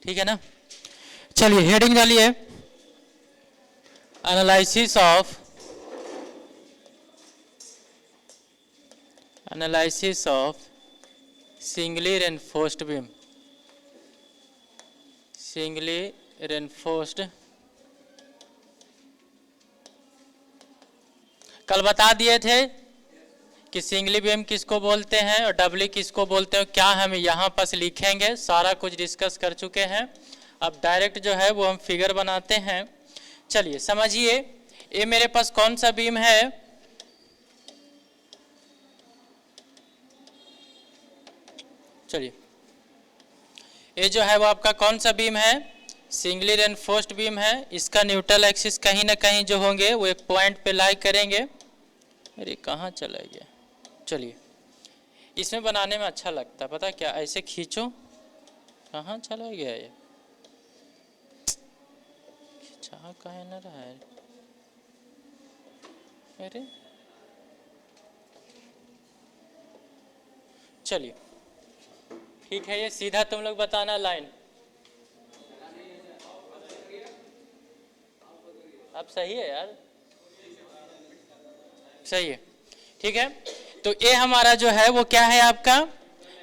ठीक है ना। चलिए हेडिंग डालिए, analysis of singly reinforced beam, singly reinforced. कल बता दिए थे कि सिंगली बीम किसको बोलते हैं और डबली किसको बोलते हैं, क्या हम यहाँ पर लिखेंगे, सारा कुछ डिस्कस कर चुके हैं। अब डायरेक्ट जो है वो हम फिगर बनाते हैं। चलिए समझिए, ये मेरे पास कौन सा बीम है, चलिए ये जो है वो आपका कौन सा बीम है, सिंगली रेनफोर्स्ड बीम है। इसका न्यूट्रल एक्सिस कहीं ना कहीं जो होंगे वो एक पॉइंट पे लाई करेंगे। अरे कहाँ चला गया, चलिए इसमें बनाने में अच्छा लगता है, पता क्या, ऐसे खींचो, कहाँ चला गया ये, खींचा कहीं ना रहा है। अरे चलिए ठीक है, ये सीधा तुम लोग बताना लाइन। अब सही है यार, सही है, ठीक है। तो ये हमारा जो है वो क्या है, आपका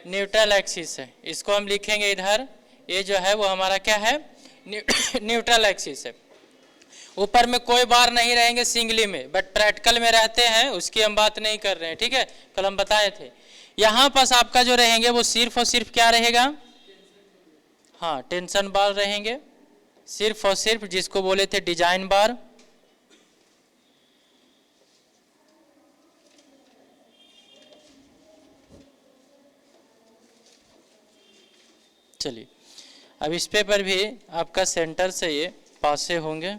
न्यूट्रल एक्सिस है। इसको हम लिखेंगे इधर, ये जो है वो हमारा क्या है, न्यूट्रल एक्सिस है। ऊपर में कोई बार नहीं रहेंगे सिंगली में, बट प्रैक्टिकल में रहते हैं, उसकी हम बात नहीं कर रहे हैं, ठीक है। कल हम बताए थे, यहाँ पास आपका जो रहेंगे वो सिर्फ और सिर्फ क्या रहेगा, हाँ टेंशन बार रहेंगे, सिर्फ और सिर्फ, जिसको बोले थे डिजाइन बार। चलिए अब इस पे पर भी आपका सेंटर से ये पासे होंगे,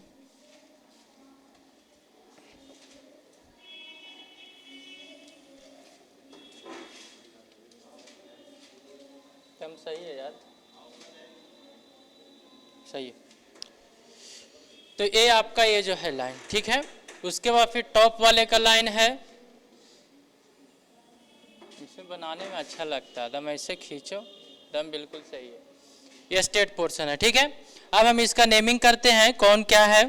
एकदम सही है यार, सही है। तो ये आपका ये जो है लाइन, ठीक है। उसके बाद फिर टॉप वाले का लाइन है, इसे बनाने में अच्छा लगता है, दम ऐसे खींचो, दम बिल्कुल सही है। ये स्टेट पोर्शन है, ठीक है। अब हम इसका नेमिंग करते हैं, कौन क्या है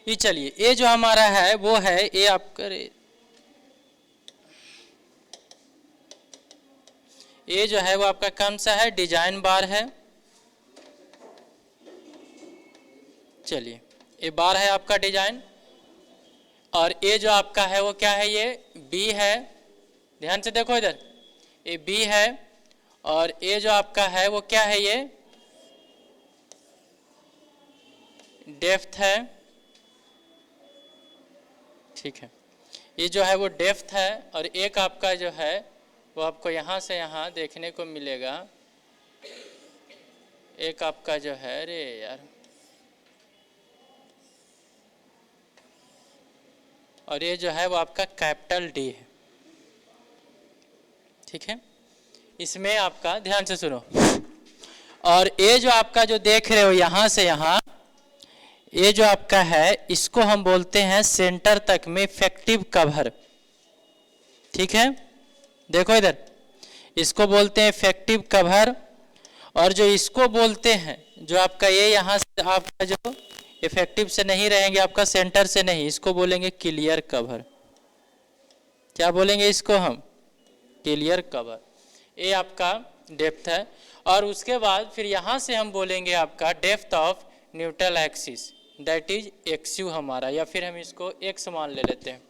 ये। चलिए ये जो हमारा है वो है, ये आपका ये जो है वो आपका कौन सा है, डिजाइन बार है। चलिए ये बार है आपका डिजाइन, और ये जो आपका है वो क्या है, ये बी है। ध्यान से देखो इधर, ये बी है, और ये जो आपका है वो क्या है, ये डेप्थ है, ठीक है। ये जो है वो डेप्थ है, और एक आपका जो है वो आपको यहाँ से यहाँ देखने को मिलेगा, एक आपका जो है, अरे यार, और ये जो है वो आपका कैपिटल डी है, ठीक है। इसमें आपका ध्यान से सुनो, और ये जो आपका जो देख रहे हो यहाँ से यहाँ, ये जो आपका है इसको हम बोलते हैं सेंटर तक में इफेक्टिव कवर, ठीक है। देखो इधर, इसको बोलते हैं इफेक्टिव कवर, और जो इसको बोलते हैं, जो आपका ये यहाँ से आपका जो इफेक्टिव से नहीं रहेंगे, आपका सेंटर से नहीं, इसको बोलेंगे क्लियर कवर। क्या बोलेंगे इसको हम, क्लियर कवर। ये आपका डेप्थ है, और उसके बाद फिर यहाँ से हम बोलेंगे आपका depth of neutral axis, that is x u हमारा, या फिर हम इसको एक्स मान ले लेते हैं।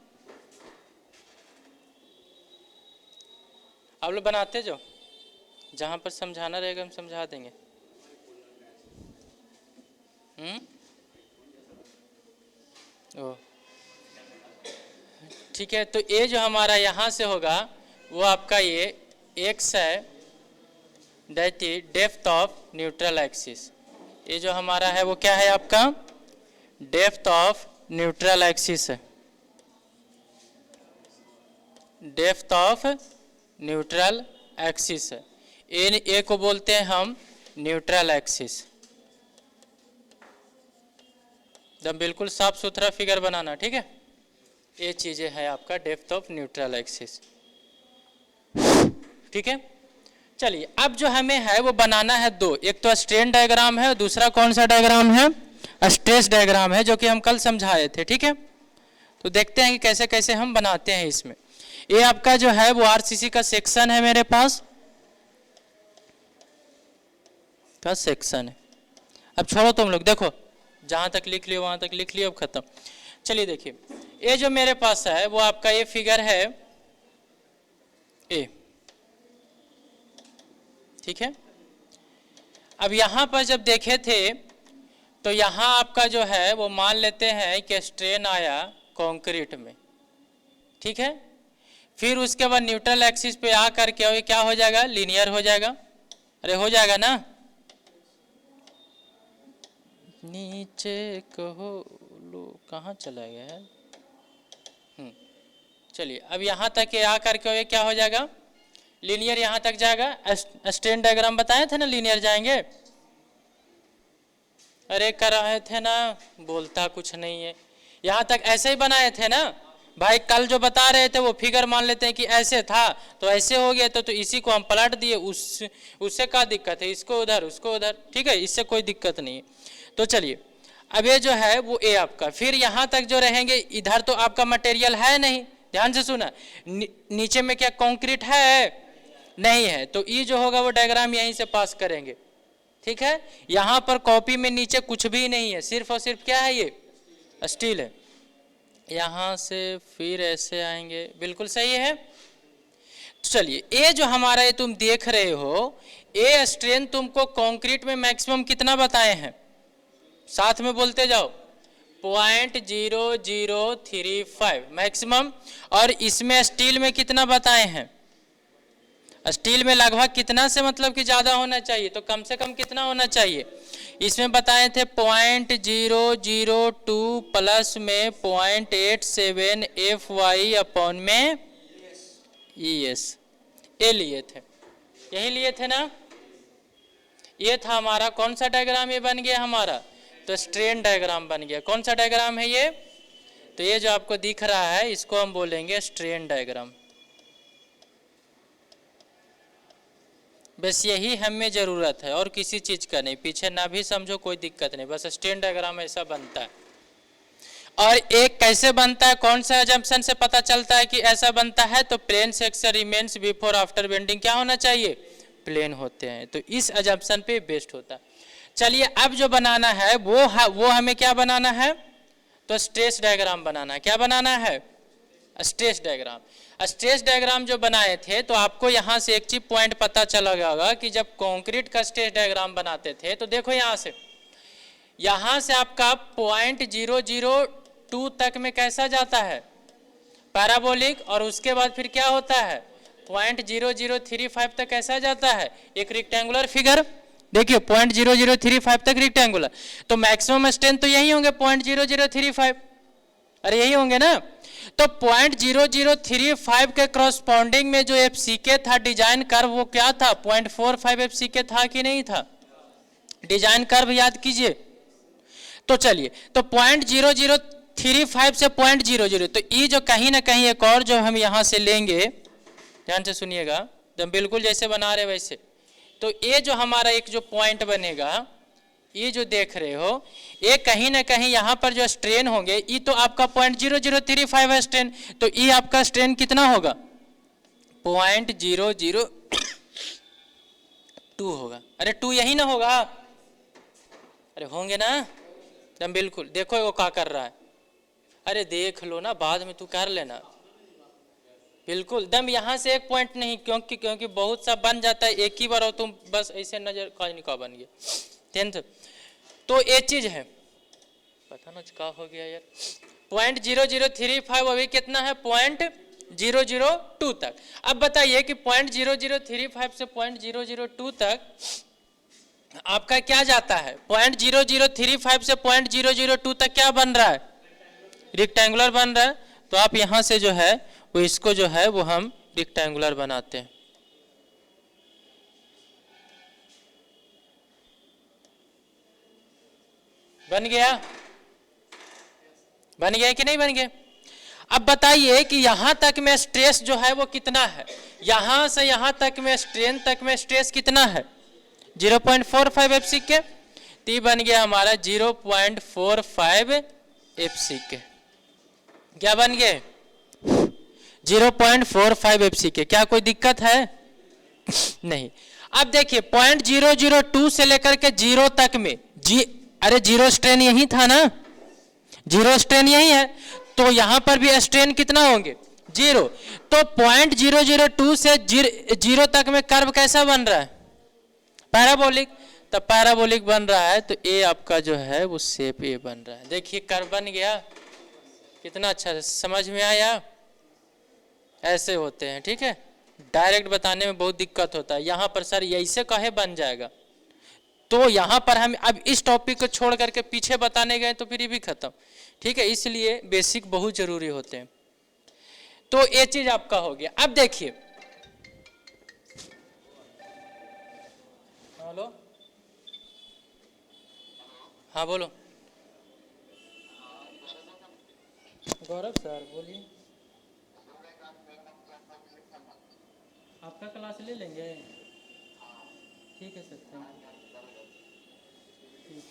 आप लोग बनाते जो, जहाँ पर समझाना रहेगा हम समझा देंगे। ओ ठीक है, तो ये जो हमारा यहाँ से होगा वो आपका ये एक्स है, that is depth of neutral axis. ये जो हमारा है वो क्या है, आपका डेप्थ ऑफ न्यूट्रल एक्सिस है, डेप्थ ऑफ न्यूट्रल एक्सिस है। ए को बोलते हैं हम न्यूट्रल एक्सिस। एकदम बिल्कुल साफ सुथरा फिगर बनाना, ठीक है। ये चीजें है आपका डेप्थ ऑफ न्यूट्रल एक्सिस, ठीक है। चलिए अब जो हमें है वो बनाना है दो, एक तो स्ट्रेन डायग्राम है और दूसरा कौन सा डायग्राम है, स्ट्रेस डायग्राम है, जो कि हम कल समझाए थे। ठीक है, तो देखते हैं कि कैसे कैसे हम बनाते हैं इसमें। ये आपका जो है वो आरसीसी का सेक्शन है, मेरे पास का सेक्शन है। अब छोड़ो तुम लोग, देखो जहां तक लिख लियो वहां तक लिख लियो, अब खत्म। चलिए देखिए, ये जो मेरे पास है वो आपका ये फिगर है ए, ठीक है। अब यहां पर जब देखे थे तो यहां आपका जो है वो मान लेते हैं कि स्ट्रेन आया कंक्रीट में, ठीक है। फिर उसके बाद न्यूट्रल एक्सिस पे आ करके क्या हो जाएगा, लीनियर हो जाएगा। अरे हो जाएगा ना, नीचे कहो लो, कहाँ चला गया है। चलिए अब यहाँ तक ये आ करके क्या हो जाएगा, लीनियर यहाँ तक जाएगा। स्ट्रेन डायग्राम बताए थे ना लीनियर जाएंगे, अरे कर रहे थे ना, बोलता कुछ नहीं है। यहाँ तक ऐसे ही बनाए थे ना भाई, कल जो बता रहे थे वो फिगर मान लेते हैं कि ऐसे था तो ऐसे हो गया, तो इसी को हम पलट दिए, उससे क्या दिक्कत है, इसको उधर उसको उधर, ठीक है, इससे कोई दिक्कत नहीं है। तो चलिए अब ये जो है वो ए आपका, फिर यहाँ तक जो रहेंगे, इधर तो आपका मटेरियल है नहीं, ध्यान से सुना, नीचे में क्या कंक्रीट है, नहीं है, तो ई जो होगा वो डायग्राम यहीं से पास करेंगे, ठीक है। यहाँ पर कॉपी में नीचे कुछ भी नहीं है, सिर्फ और सिर्फ क्या है, ये स्टील है। यहाँ से फिर ऐसे आएंगे, बिल्कुल सही है। तो चलिए ए जो हमारा ये तुम देख रहे हो, ए स्ट्रेन तुमको कंक्रीट में मैक्सिमम कितना बताए हैं, साथ में बोलते जाओ, 0.0035 मैक्सिमम। और इसमें स्टील में कितना बताए हैं, स्टील में लगभग कितना से मतलब कि ज्यादा होना चाहिए, तो कम से कम कितना होना चाहिए, इसमें बताए थे 0.002 प्लस में 0.87 FY अपॉन में ES, ये लिए थे, यही लिए थे ना। ये था हमारा कौन सा डायग्राम, ये बन गया हमारा तो स्ट्रेन डायग्राम बन गया। कौन सा डायग्राम है ये, तो ये जो आपको दिख रहा है इसको हम बोलेंगे स्ट्रेन डायग्राम। बस यही हमें ज़रूरत है और किसी चीज़ का नहीं, पीछे ना भी समझो कोई दिक्कत नहीं, बस स्ट्रेन डायग्राम ऐसा बनता है। और एक कैसे बनता है, कौन सा अजम्पशन से पता चलता है कि ऐसा बनता है, तो plane section remains before after bending क्या होना चाहिए, प्लेन होते हैं, तो इस अजम्पशन पे बेस्ड होता है। चलिए अब जो बनाना है वो हमें क्या बनाना है, तो स्ट्रेस डायग्राम बनाना है। क्या बनाना है, स्ट्रेस डायग्राम। स्ट्रेस डायग्राम जो बनाए थे तो आपको यहाँ से एक चीज पॉइंट पता चला होगा कि जब कंक्रीट का स्ट्रेस डायग्राम बनाते थे तो देखो यहाँ से आपका 0.002 तक में कैसा जाता है, पैराबोलिक, और उसके बाद फिर क्या होता है 0.0035 तक कैसा जाता है, एक रेक्टेंगुलर फिगर। देखिए 0.0035 तक रेक्टेंगुलर, तो मैक्सिमम स्ट्रेंथ तो यही होंगे 0.0035, अरे यही होंगे ना। तो 0.0035 के क्रॉसपॉन्डिंग में जो FCK था डिजाइन कर्व, वो क्या था 0.45 FCK था कि नहीं था, डिजाइन कर्व याद कीजिए। तो चलिए, तो 0.0035 से 0.00, तो ये जो कहीं ना कहीं एक और जो हम यहाँ से लेंगे, ध्यान से सुनिएगा, जब बिल्कुल जैसे बना रहे वैसे, तो ये जो हमारा एक जो पॉइंट बनेगा, ये जो देख रहे हो, ये कहीं ना कहीं यहाँ पर जो स्ट्रेन होंगे, ये तो आपका 0.0035 है स्ट्रेन, तो ये आपका स्ट्रेन कितना होगा 0.002 होगा। अरे 2 यही ना होगा, अरे होंगे ना, एकदम बिल्कुल। देखो वो क्या कर रहा है, अरे देख लो ना, बाद में तू कर लेना, बिल्कुल दम यहाँ से एक पॉइंट नहीं, क्योंकि बहुत सा बन जाता है एक ही बार, और तुम बस ऐसे नजर का नहीं का बन गया 10th। तो ये चीज है, पता ना क्या हो गया यार, 0.0035 अभी कितना है 0.002 तक। अब बताइए कि 0.0035 से 0.002 तक आपका क्या जाता है, 0.0035 से 0.002 तक क्या बन रहा है, रेक्टेंगुलर बन रहा है। तो आप यहां से जो है वो इसको जो है वो हम रेक्टेंगुलर बनाते हैं। बन गया, बन गया कि नहीं बन गया। अब बताइए कि यहां तक में स्ट्रेस जो है वो कितना है, यहां से यहां तक में स्ट्रेन तक में स्ट्रेस कितना है 0.45 एफसी के, तो ये बन गया हमारा 0.45 एफसी के। क्या बन गए 0.45 एफसी के। क्या कोई दिक्कत है नहीं। अब देखिए 0.002 से लेकर के 0 तक में अरे जीरो स्ट्रेन यही था ना, जीरो स्ट्रेन यही है, तो यहां पर भी स्ट्रेन कितना होंगे 0। तो 0.002 से 0 तक में कर्व कैसा बन रहा है पैराबोलिक, तो पैराबोलिक बन रहा है, तो ए आपका जो है वो शेप ए बन रहा है। देखिए कर्व बन गया, कितना अच्छा समझ में आया। ऐसे होते हैं, ठीक है, डायरेक्ट बताने में बहुत दिक्कत होता है। यहाँ पर सर ऐसे कहे बन जाएगा, तो यहाँ पर हम अब इस टॉपिक को छोड़ करके पीछे बताने गए तो फिर ये भी खत्म, ठीक है। इसलिए बेसिक बहुत जरूरी होते हैं। तो ये चीज आपका हो गया। अब देखिए हेलो, हाँ बोलो गौरव सर बोलिए। आपका क्लास ले लेंगे, ठीक है sir, thank you.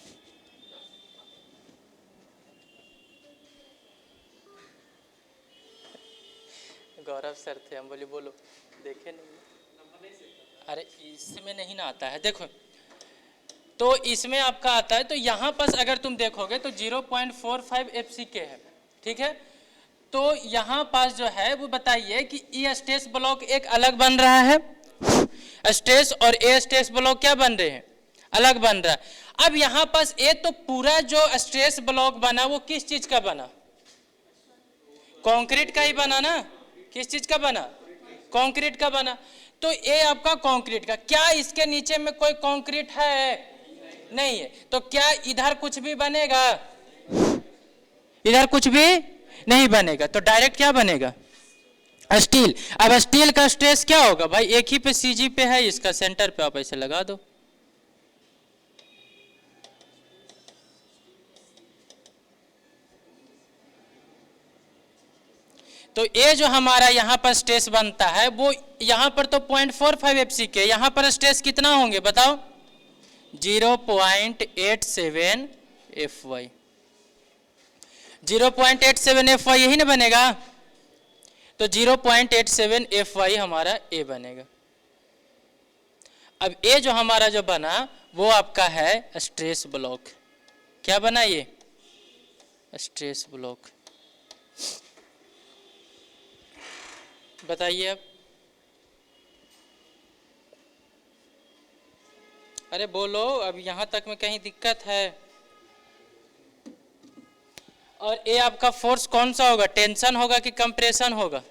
Gaurav sir थे, हम बोले बोलो, देखे नहीं, अरे इसमें नहीं ना आता है। देखो तो इसमें आपका आता है, तो यहाँ पर अगर तुम देखोगे तो 0.45 एफसीके है, ठीक है। तो यहाँ पास जो है वो बताइए कि ई स्ट्रेस ब्लॉक एक अलग बन रहा है, स्ट्रेस और ए स्ट्रेस ब्लॉक क्या बन रहे हैं अलग बन रहा है। अब यहाँ पास ए तो पूरा जो स्ट्रेस ब्लॉक बना वो किस चीज का बना, कंक्रीट का ही बना ना। किस चीज का बना, कंक्रीट का बना। तो ये आपका कंक्रीट का, क्या इसके नीचे में कोई कंक्रीट है नहीं है, तो क्या इधर कुछ भी बनेगा, इधर कुछ भी नहीं बनेगा, तो डायरेक्ट क्या बनेगा स्टील। अब स्टील का स्ट्रेस क्या होगा भाई, एक ही पे सीजी पे है, इसका सेंटर पे आप ऐसे लगा दो। तो ये जो हमारा यहाँ पर स्ट्रेस बनता है वो यहाँ पर तो 0.45 एफसी के, यहाँ पर स्ट्रेस कितना होंगे बताओ 0.87 FY, 0.87 FY यही ना बनेगा, तो 0.87 FY हमारा ए बनेगा। अब ए जो हमारा जो बना वो आपका है स्ट्रेस ब्लॉक। क्या बना ये स्ट्रेस ब्लॉक, बताइए अब। अरे बोलो, अब यहां तक में कहीं दिक्कत है। और ये आपका फोर्स कौन सा होगा, टेंशन होगा कि कंप्रेशन होगा,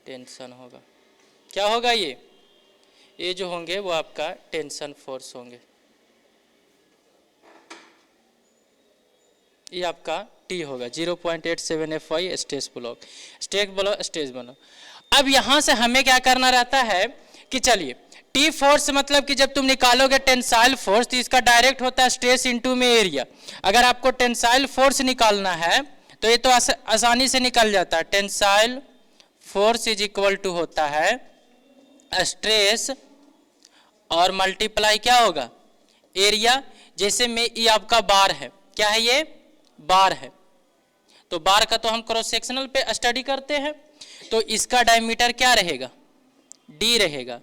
टेंशन होगा। क्या होगा ये जो होंगे वो आपका टेंशन फोर्स होंगे। ये आपका टी होगा 0.87 FY stress block, stress block. अब यहां से हमें क्या करना रहता है कि चलिए टी फोर्स मतलब कि जब तुम निकालोगे टेंसाइल फोर्स तो इसका डायरेक्ट होता है स्ट्रेस इनटू में एरिया। अगर आपको टेंसाइल फोर्स निकालना है तो ये तो आसानी से निकल जाता है। Tensile force is equal to होता है स्ट्रेस और मल्टीप्लाई क्या होगा एरिया। जैसे में ये आपका बार है, क्या है ये बार है, तो बार का तो हम क्रॉस सेक्शनल पे स्टडी करते हैं, तो इसका डायमीटर क्या रहेगा डी रहेगा।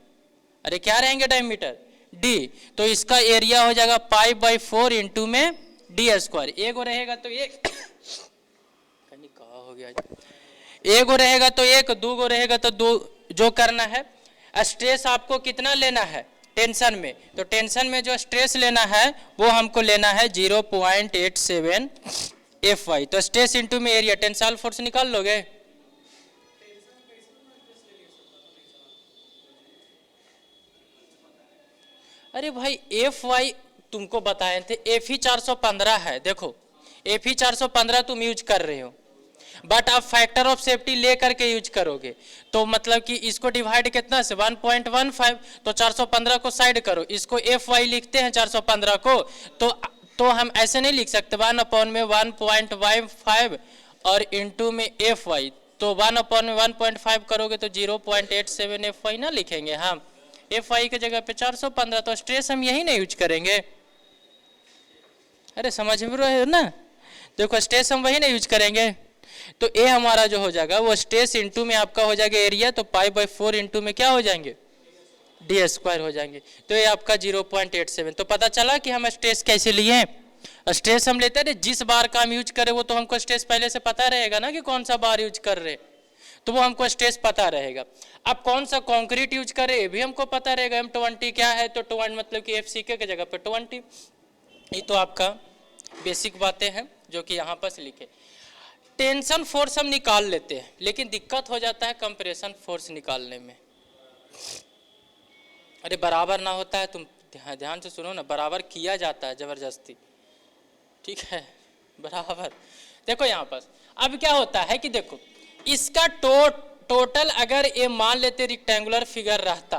अरे क्या रहेंगे डायमीटर डी, तो इसका एरिया हो जाएगा π/4 इंटू में डी स्क्वायर। एक रहेगा तो एक कहा हो गया, एक रहेगा तो एक, दो गो रहेगा तो दो। जो करना है स्ट्रेस आपको कितना लेना है टेंशन में, तो टेंशन में जो स्ट्रेस लेना है वो हमको लेना है 0.87 FY। तो स्ट्रेस इंटू में एरिया, टेंसाइल फोर्स निकाल लोगे। अरे भाई FY तुमको बताए थे, FE 415 है। देखो FE 415 तुम यूज कर रहे हो, बट आप फैक्टर ऑफ सेफ्टी ले करके यूज करोगे, तो मतलब कि इसको डिवाइड कितना से 1.15, तो 415 को साइड करो, इसको FY लिखते हैं 415 को, तो हम ऐसे नहीं लिख सकते 1/1.15 और इंटू में FY, तो 1/1.5 करोगे तो 0.87 FY ना लिखेंगे हम, FY के जगह पे 415, तो स्ट्रेस हम यही ना यूज करेंगे। अरे समझ में रहे हो ना, देखो स्ट्रेस हम वही ना यूज करेंगे। तो ए हमारा जो हो जाएगा वो स्ट्रेस इंटू में आपका हो जाएगा एरिया, तो π/4 इंटू में क्या हो जाएंगे d² हो जाएंगे, तो ये आपका 0.87। तो पता चला कि हम स्ट्रेस कैसे लिए हैं। स्ट्रेस हम लेते हैं जिस बार का हम यूज करें वो तो हमको स्ट्रेस पहले से पता रहेगा ना कि कौन सा बार यूज कर रहे, तो वो हमको स्ट्रेस पता रहेगा। अब कौन सा कंक्रीट यूज करें ये भी हमको पता रहेगा, M20 क्या है, तो 20 मतलब कि FCK के जगह पे 20। ये तो आपका बेसिक बातें हैं जो कि यहाँ पर लिखे। टेंशन फोर्स हम निकाल लेते हैं, लेकिन दिक्कत हो जाता है कंप्रेशन फोर्स निकालने में। अरे बराबर ना होता है, तुम ध्यान से सुनो ना, बराबर किया जाता है जबरदस्ती, ठीक है, बराबर। देखो यहाँ पर अब क्या होता है कि देखो इसका टोटल अगर ये मान लेते रेक्टेंगुलर फिगर रहता,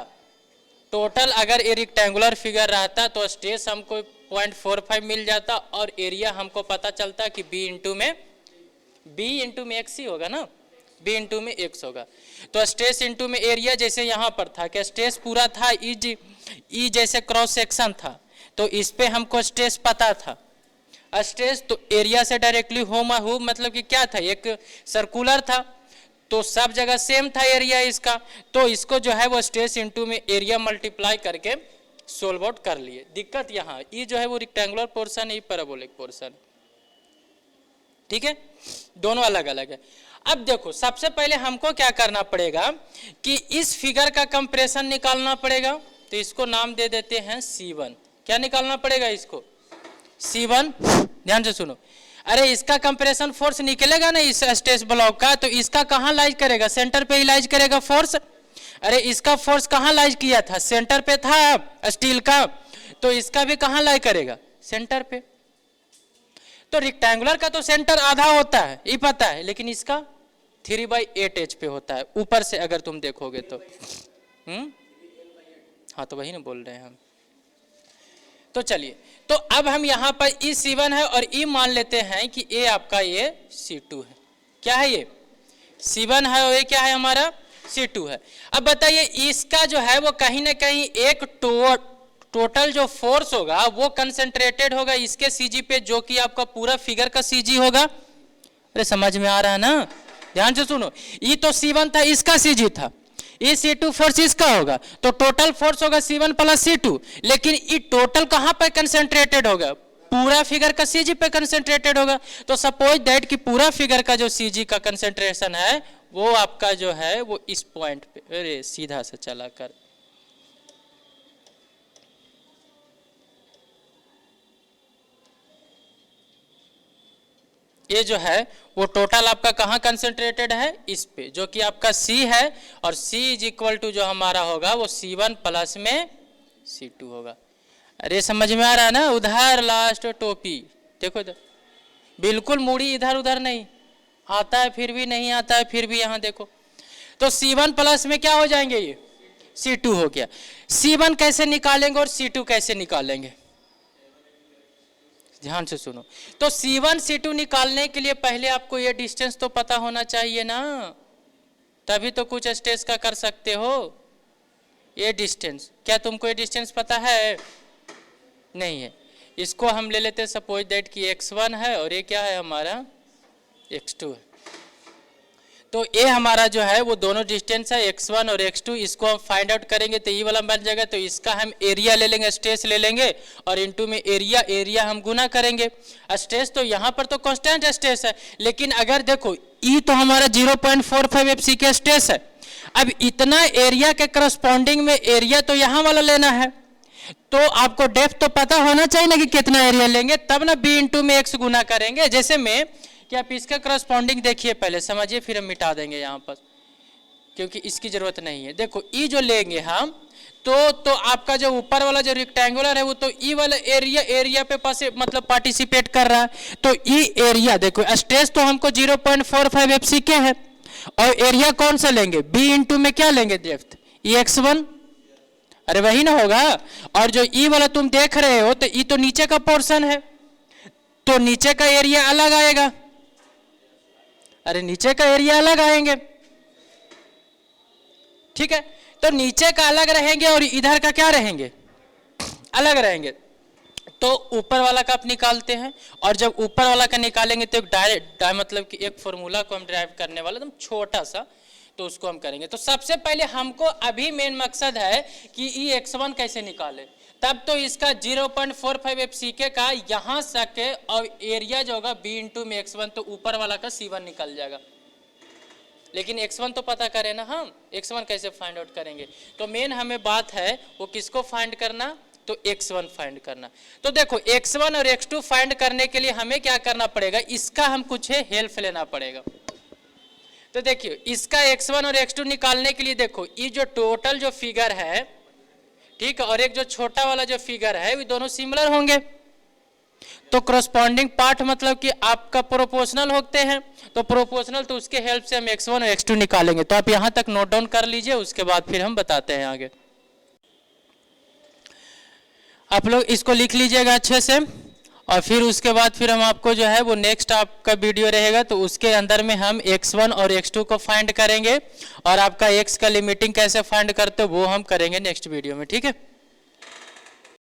टोटल अगर ये रेक्टेंगुलर फिगर रहता तो स्ट्रेस हमको 0.45 मिल जाता, और एरिया हमको पता चलता कि B इंटू में x ही होगा ना, B इंटू में x होगा। तो स्ट्रेस इंटू में एरिया, जैसे यहाँ पर था कि स्ट्रेस पूरा था ई जैसे क्रॉस सेक्शन था, तो इस पे हमको स्ट्रेस पता था स्ट्रेस, तो एरिया से डायरेक्टली होम मतलब कि क्या था, एक सर्कुलर था, तो सब जगह सेम था एरिया इसका, तो इसको जो है वो स्ट्रेस इंटू में एरिया मल्टीप्लाई करके सोल्व आउट कर लिए। दिक्कत यहाँ ये जो है वो रेक्टेंगुलर पोर्शन है, पैराबोलिक पोर्शन, ठीक है, दोनों अलग अलग है। अब देखो सबसे पहले हमको क्या करना पड़ेगा कि इस फिगर का कंप्रेशन निकालना पड़ेगा, तो इसको नाम दे देते हैं C1। क्या निकालना पड़ेगा इसको, C1, ध्यान से सुनो। अरे इसका कंप्रेशन फोर्स निकलेगा ना इस स्ट्रेस ब्लॉक का, तो इसका कहाँ लाइज करेगा, सेंटर पे ही लाइज करेगा फोर्स। अरे इसका फोर्स कहाँ लाइज किया था, सेंटर पे था स्टील का, तो इसका भी कहाँ लाइज करेगा, सेंटर पे। तो रेक्टेंगुलर का तो सेंटर आधा होता है ये पता है, लेकिन इसका 3/8 H पे होता है ऊपर से अगर तुम देखोगे तो। हाँ तो वही ना बोल रहे हैं हम। तो चलिए, तो अब हम यहाँ पर ई C1 है और ई मान लेते हैं कि ये आपका ये C2 है। क्या है ये C1 है और ये क्या है हमारा C2 है। अब बताइए इसका जो है वो कहीं ना कहीं एक टोटल जो फोर्स होगा वो कंसंट्रेटेड होगा इसके CG पे, जो कि आपका पूरा फिगर का CG होगा। अरे समझ में आ रहा है ना, ध्यान से सुनो। ये तो C1 था, इसका CG था, ये C2 फोर्स इसका होगा, तो टोटल फोर्स होगा C1 प्लस C2। लेकिन ये टोटल कहाँ पर कंसंट्रेटेड होगा, पूरा फिगर का CG पे कंसंट्रेटेड होगा। तो सपोज दैट कि पूरा फिगर का जो CG का कंसंट्रेशन है वो आपका जो है वो इस पॉइंट पे, अरे सीधा से चला कर, ये जो है वो टोटल आपका कहाँ कंसंट्रेटेड है, इस पे, जो कि आपका C है, और C इज इक्वल टू जो हमारा होगा वो C1 प्लस में C2 होगा। अरे समझ में आ रहा है ना, उधर लास्ट टोपी देखो इधर, बिल्कुल मुड़ी इधर उधर नहीं, आता है फिर भी नहीं आता है फिर भी, यहाँ देखो। तो C1 प्लस में क्या हो जाएंगे, ये C2 हो गया। C1 कैसे निकालेंगे और C2 कैसे निकालेंगे, ध्यान से सुनो। तो C1 C2 निकालने के लिए पहले आपको ये डिस्टेंस तो पता होना चाहिए ना, तभी तो कुछ स्ट्रेस का कर सकते हो। ये डिस्टेंस, क्या तुमको ये डिस्टेंस पता है, नहीं है। इसको हम ले लेते हैं सपोज दैट कि x1 है और ये क्या है हमारा x2 है। तो ये हमारा जो है वो दोनों डिस्टेंस है x1 और x2, इसको हम फाइंड आउट करेंगे तो ये वाला बन जाएगा। तो इसका हम एरिया ले लेंगे, स्ट्रेस ले लेंगे, और इनटू में एरिया हम गुना करेंगे। स्ट्रेस तो यहाँ पर तो कांस्टेंट स्ट्रेस है, लेकिन अगर देखो ई तो हमारा 0.45 FCK स्ट्रेस है। अब इतना एरिया के करस्पॉन्डिंग में एरिया तो यहाँ वाला लेना है, तो आपको डेप्थ तो पता होना चाहिए ना कि कितना एरिया लेंगे, तब ना b इंटू में x गुना करेंगे। जैसे में कि आप इसका करस्पॉन्डिंग देखिए पहले समझिए, फिर हम मिटा देंगे यहाँ पर क्योंकि इसकी जरूरत नहीं है। देखो ई जो लेंगे हम तो आपका जो ऊपर वाला जो रेक्टेंगुलर है वो तो ई वाला एरिया पे पास मतलब पार्टिसिपेट कर रहा है। तो ई एरिया देखो, स्ट्रेस तो हमको 0.45 FCK है, और एरिया कौन सा लेंगे, b इंटू में क्या लेंगे डेप्थ, ई x1, अरे वही ना होगा। और जो ई वाला तुम देख रहे हो तो ई तो नीचे का पोर्शन है, तो नीचे का एरिया अलग आएगा, अरे नीचे का एरिया अलग आएंगे, ठीक है। तो नीचे का अलग रहेंगे और इधर का क्या रहेंगे, अलग रहेंगे। तो ऊपर वाला का आप निकालते हैं, और जब ऊपर वाला का निकालेंगे तो एक डायरेक्ट मतलब कि एक फॉर्मूला को हम ड्राइव करने वाला एकदम छोटा सा, तो उसको हम करेंगे। तो सबसे पहले हमको अभी मेन मकसद है कि ई x1 कैसे निकाले। तब तो इसका 0.45 FCK का यहाँ सके और एरिया जो होगा b इंटू में x1, तो ऊपर वाला का c1 निकल जाएगा। लेकिन x1 तो पता करें ना, हम x1 कैसे फाइंड आउट करेंगे। तो मेन हमें बात है वो किसको फाइंड करना, तो x1 फाइंड करना। तो देखो x1 और x2 फाइंड करने के लिए हमें क्या करना पड़ेगा, इसका हम कुछ हेल्प लेना पड़ेगा। तो देखिए इसका x1 और x2 निकालने के लिए देखो ये जो टोटल जो फिगर है, ठीक है, और एक जो छोटा वाला जो फिगर है, वो दोनों सिमिलर होंगे। तो करस्पॉन्डिंग पार्ट मतलब कि आपका प्रोपोर्शनल होते हैं, तो प्रोपोर्शनल, तो उसके हेल्प से हम x1 और x2 निकालेंगे। तो आप यहां तक नोट डाउन कर लीजिए, उसके बाद फिर हम बताते हैं आगे। आप लोग इसको लिख लीजिएगा अच्छे से, और फिर उसके बाद फिर हम आपको जो है वो नेक्स्ट आपका वीडियो रहेगा, तो उसके अंदर में हम x1 और x2 को फाइंड करेंगे, और आपका x का लिमिटिंग कैसे फाइंड करते हो वो हम करेंगे नेक्स्ट वीडियो में, ठीक है।